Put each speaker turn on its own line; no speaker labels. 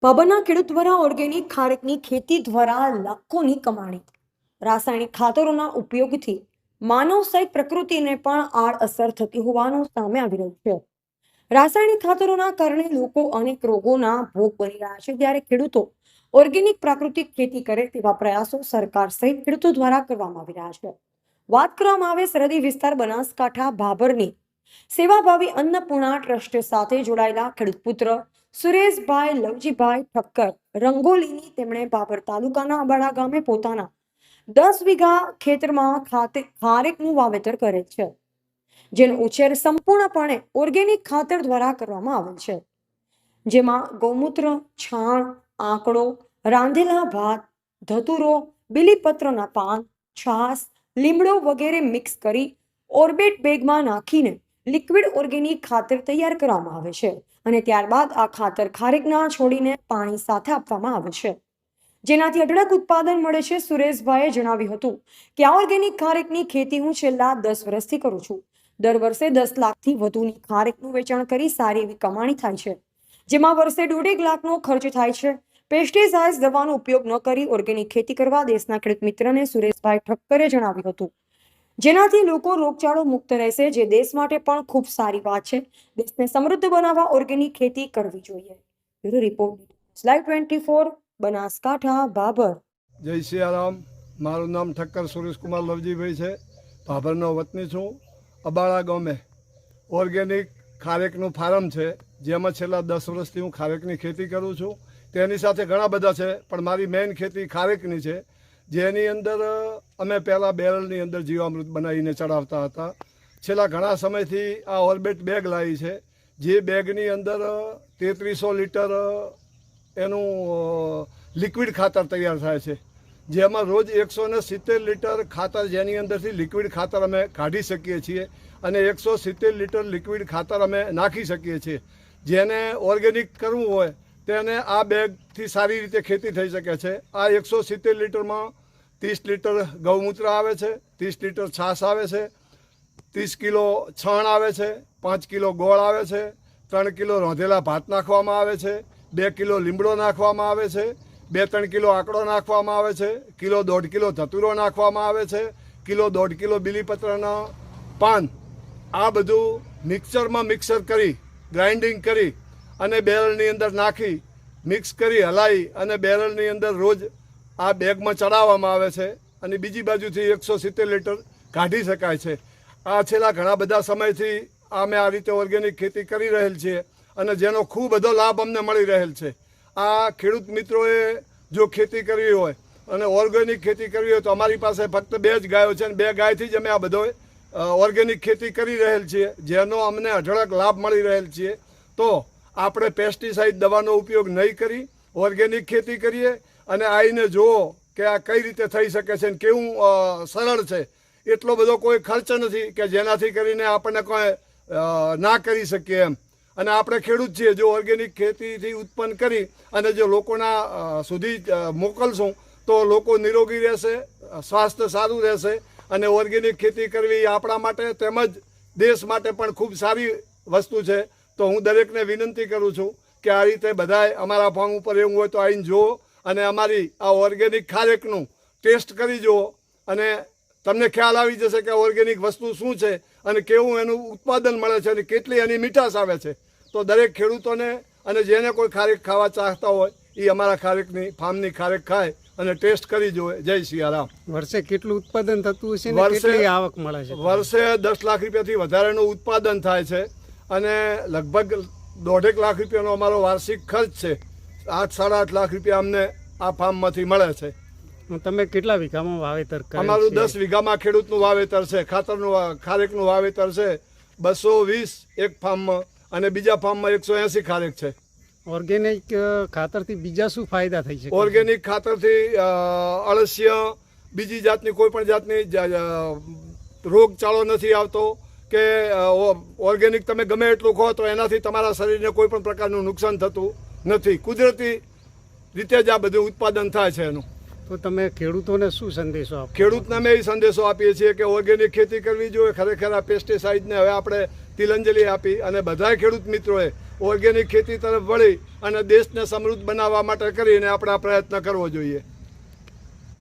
પાબરના ખેડૂત દ્વારા ઓર્ગેનિક ખારેકની ખેતી દ્વારા લાખોની કમાણી. રાસાયણિક ખાતરોના ઉપયોગથી માનવ સહિત પ્રકૃતિને પણ આડઅસર થતી હોવાનું સામે આવી રહ્યું છે. રાસાયણિક ખાતરોના કારણે લોકો અનેક રોગોના ભોગ બની રહ્યા છે, ત્યારે ખેડૂતો ઓર્ગેનિક પ્રાકૃતિક ખેતી કરે તેવા પ્રયાસો સરકાર સહિત ખેડૂતો દ્વારા કરવામાં આવી રહ્યા છે. વાત કરવામાં આવે સરહદી વિસ્તાર બનાસકાંઠા ભાભરની સેવાભાવી અન્નપૂર્ણા ટ્રસ્ટ સાથે જોડાયેલા ખેડૂત પુત્ર સુરેશભાઈ લવજીભાઈ ઠક્કર રંગોલીની તેમણે ભાભર તાલુકાના અબાડા ગામે પોતાના 10 વીઘા ખેતરમાં ખારેકનું વાવેતર કરે છે, જેનો ઉછેર સંપૂર્ણપણે ઓર્ગેનિક ખાતર દ્વારા કરવામાં આવે છે, જેમાં ગૌમૂત્ર, છાણ, આંકડો, રાંધેલા ભાત, ધતુરો, બીલીપત્રના પાન, છાશ, લીમડો વગેરે મિક્સ કરી ઓર્બિટ બેગમાં નાખીને લિક્વિડ ઓર્ગેનિક ખાતર તૈયાર કરવામાં આવે છે અને ત્યારબાદ આ ખાતર ખારેકના છોડીને પાણી સાથે આપવામાં આવે છે, જેનાથી અઢળક ઉત્પાદન મળે છે. સુરેશભાઈએ જણાવ્યું હતું કે આ ઓર્ગેનિક ખારેકની ખેતી હું છેલ્લા 10 વર્ષથી કરું છું. દર વર્ષે 10 લાખથી વધુની ખારેકનું વેચાણ કરી સારી એવી કમાણી થાય છે, જેમાં વર્ષે 1.5 લાખનો ખર્ચ થાય છે. પેસ્ટિસાઇડ દવાનો ઉપયોગ ન કરી ઓર્ગેનિક ખેતી કરવા દેશના ખેડૂત મિત્રને સુરેશભાઈ ઠક્કરે જણાવ્યું હતું, જેનાથી લોકો રોગચાળો મુક્ત રહેશે, જે દેશ માટે પણ ખૂબ સારી વાત છે. દેશને સમૃદ્ધ બનાવવા ઓર્ગેનિક ખેતી કરવી જોઈએ. Bureau report, live 24 Banaskantha Bhabhar.
જય સિયારામ. મારું નામ ઠક્કર સુરેશકુમાર લવજીભાઈ છે. ભાભરનો વતની છું. અબાળા ગામે ઓર્ગેનિક ખારેકનું ફાર્મ છે, જેમાં છેલ્લા 10 વર્ષથી હું ખારેકની ખેતી કરું છું. તેની સાથે ઘણા બધા છે, પણ મારી મેઇન ખેતી ખારેકની છે, જેની અંદર અમે પહેલાં બેરલની અંદર જીવામૃત બનાવીને ચડાવતા હતા. છેલ્લા ઘણા સમયથી આ ઓર્બિટ બેગ લાવી છે, જે બેગની અંદર 3300 લીટર એનું લિક્વિડ ખાતર તૈયાર થાય છે, જેમાં રોજ 170 લીટર ખાતર, જેની અંદરથી લિક્વિડ ખાતર અમે કાઢી શકીએ છીએ અને 170 લીટર લિક્વિડ ખાતર અમે નાખી શકીએ છીએ. જેને ઓર્ગેનિક કરવું હોય તેને આ બેગથી સારી રીતે ખેતી થઈ શકે છે. આ 170 લીટરમાં 30 લીટર ગૌમૂત્ર આવે છે, 30 લીટર છાશ આવે છે, 30 કિલો છાણ આવે છે, 5 કિલો ગોળ આવે છે, 3 કિલો રોંધેલા ભાત નાખવામાં આવે છે, 2 કિલો લીમડો નાખવામાં આવે છે, 2-3 કિલો આંકડો નાખવામાં આવે છે, 1.5 કિલો ધતુરો નાખવામાં આવે છે, 1.5 કિલો બીલીપત્રના પાન. આ બધું મિક્સર કરી ગ્રાઇન્ડિંગ કરી અને બેરલની અંદર નાખી મિક્સ કરી હલાવી અને બેરલની અંદર રોજ આ બેગમાં ચડાવવામાં આવે છે અને બીજી બાજુથી 170 લીટર કાઢી શકાય છે. આ છેલ્લા ઘણા બધા સમયથી અમે આ રીતે ઓર્ગેનિક ખેતી કરી રહેલ છીએ અને જેનો ખૂબ બધો લાભ અમને મળી રહેલ છે. આ ખેડૂત મિત્રોએ જો ખેતી કરવી હોય અને ઓર્ગેનિક ખેતી કરવી હોય તો અમારી પાસે ફક્ત 2 જ ગાયો છે અને 2 ગાયથી જ અમે આ બધો ઓર્ગેનિક ખેતી કરી રહેલ છીએ, જેનો અમને અઢળક લાભ મળી રહેલ છે. તો આપણે પેસ્ટિસાઇડ દવાનો ઉપયોગ નહીં કરી ઓર્ગેનિક ખેતી કરીએ અને આવીને જુઓ કે આ કઈ રીતે થઈ શકે છે અને કેવું સરળ છે. એટલો બધો કોઈ ખર્ચ નથી કે જેનાથી કરીને આપણને કોઈ ના કરી શકીએ એમ. અને આપણે ખેડૂત છીએ, જો ઓર્ગેનિક ખેતીથી ઉત્પન્ન કરી અને જો લોકોના સુધી મોકલશું તો લોકો નિરોગી રહેશે, સ્વાસ્થ્ય સારું રહેશે અને ઓર્ગેનિક ખેતી કરવી આપણા માટે તેમજ દેશ માટે પણ ખૂબ સારી વસ્તુ છે. તો હું દરેકને વિનંતી કરું છું કે આ રીતે બધાએ અમારા ફોર્મ ઉપર એવું હોય તો આવીને જુઓ અને અમારી આ ઓર્ગેનિક ખારેકનું ટેસ્ટ કરી જુઓ અને તમને ખ્યાલ આવી જશે કે ઓર્ગેનિક વસ્તુ શું છે અને કેવું એનું ઉત્પાદન મળે છે અને કેટલી એની મીઠાશ આવે છે. તો દરેક ખેડૂતોને અને જેને કોઈ ખારેક ખાવા ચાહતા હોય એ અમારા ખારેકની ફાર્મની ખારેક ખાય અને ટેસ્ટ કરી જુએ. જય સિયારામ.
વર્ષે કેટલું ઉત્પાદન થતું હશે ને કેટલી આવક મળે છે?
વર્ષે 10 લાખ રૂપિયાથી વધારેનું ઉત્પાદન થાય છે અને લગભગ 1.5 લાખ રૂપિયાનો અમારો વાર્ષિક ખર્ચ છે. 8-8.5 લાખ રૂપિયા અમને આ ફાર્મમાંથી મળે છે.
તમે કેટલા વીઘામાં વાવેતર કરો?
અમારું 10 વીઘામાં ખેડૂતનું વાવેતર છે, ખારેકનું વાવેતર છે 220 એક ફાર્મમાં અને બીજા ફાર્મમાં 180 ખારેક છે.
ઓર્ગેનિક ખાતરથી બીજા શું ફાયદા થઈ શકે?
ઓર્ગેનિક ખાતરથી અળસિયા, બીજી જાતની કોઈ પણ જાતની રોગચાળો નથી આવતો કે ઓર્ગેનિક તમે ગમે એટલું ખો તો એનાથી તમારા શરીરને કોઈ પણ પ્રકારનું નુકસાન થતું નથી. કુદરતી રીતે જ આ બધું ઉત્પાદન થાય છે એનું.
તો તમે ખેડૂતોને શું સંદેશો આપો?
ખેડૂતને અમે એ સંદેશો આપીએ છીએ કે ઓર્ગેનિક ખેતી કરવી જોઈએ. ખરેખર આ પેસ્ટિસાઇડને હવે આપણે તિલાંજલિ આપી અને બધા ખેડૂત મિત્રોએ ઓર્ગેનિક ખેતી તરફ વળી અને દેશને સમૃદ્ધ બનાવવા માટે કરીને આપણે આ પ્રયત્ન કરવો જોઈએ.